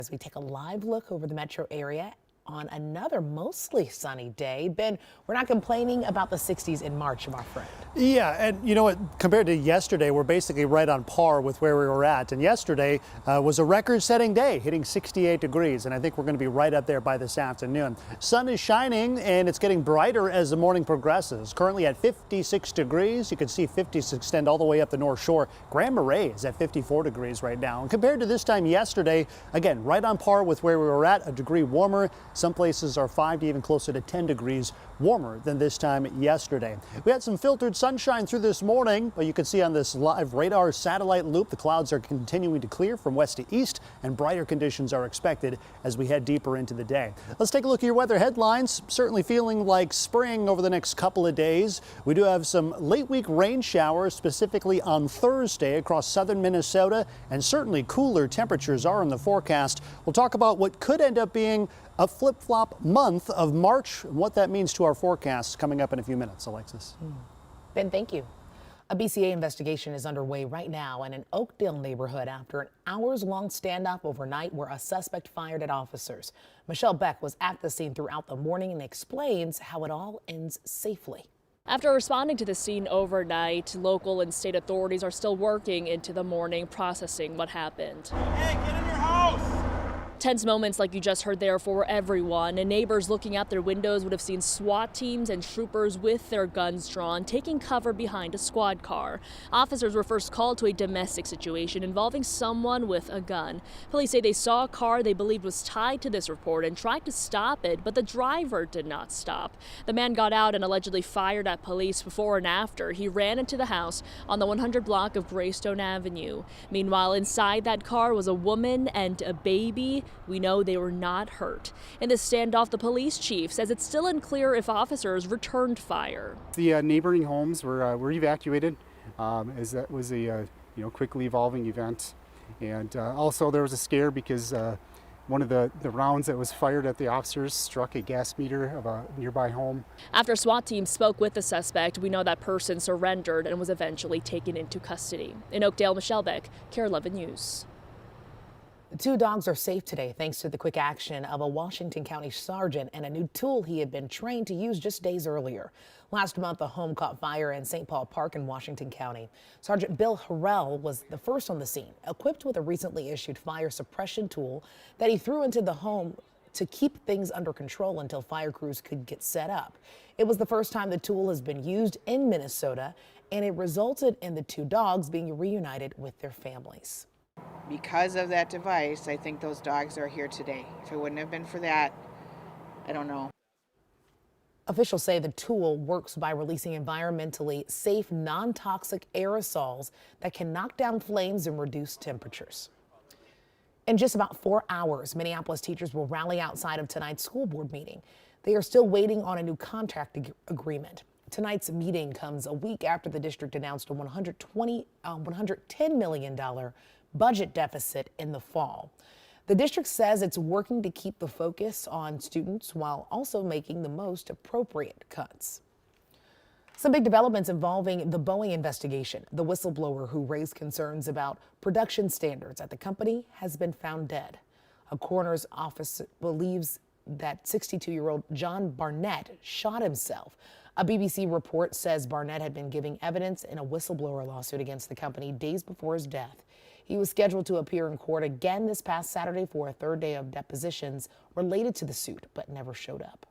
As we take a live look over the metro area on another mostly sunny day. Ben, we're not complaining about the 60s in March, my friend. Yeah, and you know what, compared to yesterday, we're basically right on par with where we were at. And yesterday was a record-setting day, hitting 68 degrees, and I think we're going to be right up there by this afternoon. Sun is shining, and it's getting brighter as the morning progresses. Currently at 56 degrees. You can see 50s extend all the way up the North Shore. Grand Marais is at 54 degrees right now. And compared to this time yesterday, again, right on par with where we were at, a degree warmer. Some places are 5 to even closer to 10 degrees warmer than this time yesterday. We had some filtered sunshine through this morning, but you can see on this live radar satellite loop, the clouds are continuing to clear from west to east, and brighter conditions are expected as we head deeper into the day. Let's take a look at your weather headlines. Certainly feeling like spring over the next couple of days. We do have some late week rain showers, specifically on Thursday across southern Minnesota, and certainly cooler temperatures are in the forecast. We'll talk about what could end up being a flip-flop month of March, and what that means to our forecasts coming up in a few minutes. Alexis. Ben, thank you. A BCA investigation is underway right now in an Oakdale neighborhood after an hours-long standoff overnight where a suspect fired at officers. Michelle Beck was at the scene throughout the morning and explains how it all ends safely. After responding to the scene overnight, local and state authorities are still working into the morning, processing what happened. Hey, get in your house! Tense moments like you just heard there for everyone, and neighbors looking out their windows would have seen SWAT teams and troopers with their guns drawn, taking cover behind a squad car. Officers were first called to a domestic situation involving someone with a gun. Police say they saw a car they believed was tied to this report and tried to stop it, but the driver did not stop. The man got out and allegedly fired at police before and after he ran into the house on the 100 block of Greystone Avenue. Meanwhile, inside that car was a woman and a baby. We know they were not hurt. In this standoff, the police chief says it's still unclear if officers returned fire. The neighboring homes were evacuated, as that was a quickly evolving event, and also there was a scare because one of the rounds that was fired at the officers struck a gas meter of a nearby home. After SWAT team spoke with the suspect, we know that person surrendered and was eventually taken into custody. In Oakdale, Michelle Beck, KARE 11 News. The two dogs are safe today thanks to the quick action of a Washington County sergeant and a new tool he had been trained to use just days earlier. Last month, a home caught fire in St. Paul Park in Washington County. Sergeant Bill Harrell was the first on the scene, equipped with a recently issued fire suppression tool that he threw into the home to keep things under control until fire crews could get set up. It was the first time the tool has been used in Minnesota, and it resulted in the two dogs being reunited with their families. Because of that device, I think those dogs are here today. If it wouldn't have been for that, I don't know. Officials say the tool works by releasing environmentally safe, non-toxic aerosols that can knock down flames and reduce temperatures. In just about 4 hours, Minneapolis teachers will rally outside of tonight's school board meeting. They are still waiting on a new contract agreement. Tonight's meeting comes a week after the district announced a $110 million budget deficit in the fall. The district says it's working to keep the focus on students while also making the most appropriate cuts. Some big developments involving the Boeing investigation. The whistleblower who raised concerns about production standards at the company has been found dead. A coroner's office believes that 62-year-old John Barnett shot himself. A BBC report says Barnett had been giving evidence in a whistleblower lawsuit against the company days before his death. He was scheduled to appear in court again this past Saturday for a third day of depositions related to the suit, but never showed up.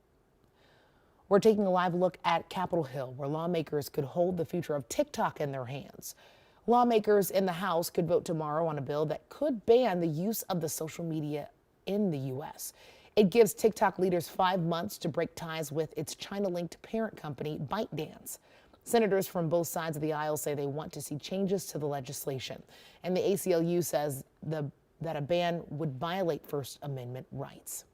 We're taking a live look at Capitol Hill, where lawmakers could hold the future of TikTok in their hands. Lawmakers in the House could vote tomorrow on a bill that could ban the use of the social media in the U.S. It gives TikTok leaders 5 months to break ties with its China-linked parent company, ByteDance. Senators from both sides of the aisle say they want to see changes to the legislation, and the ACLU says that a ban would violate First Amendment rights.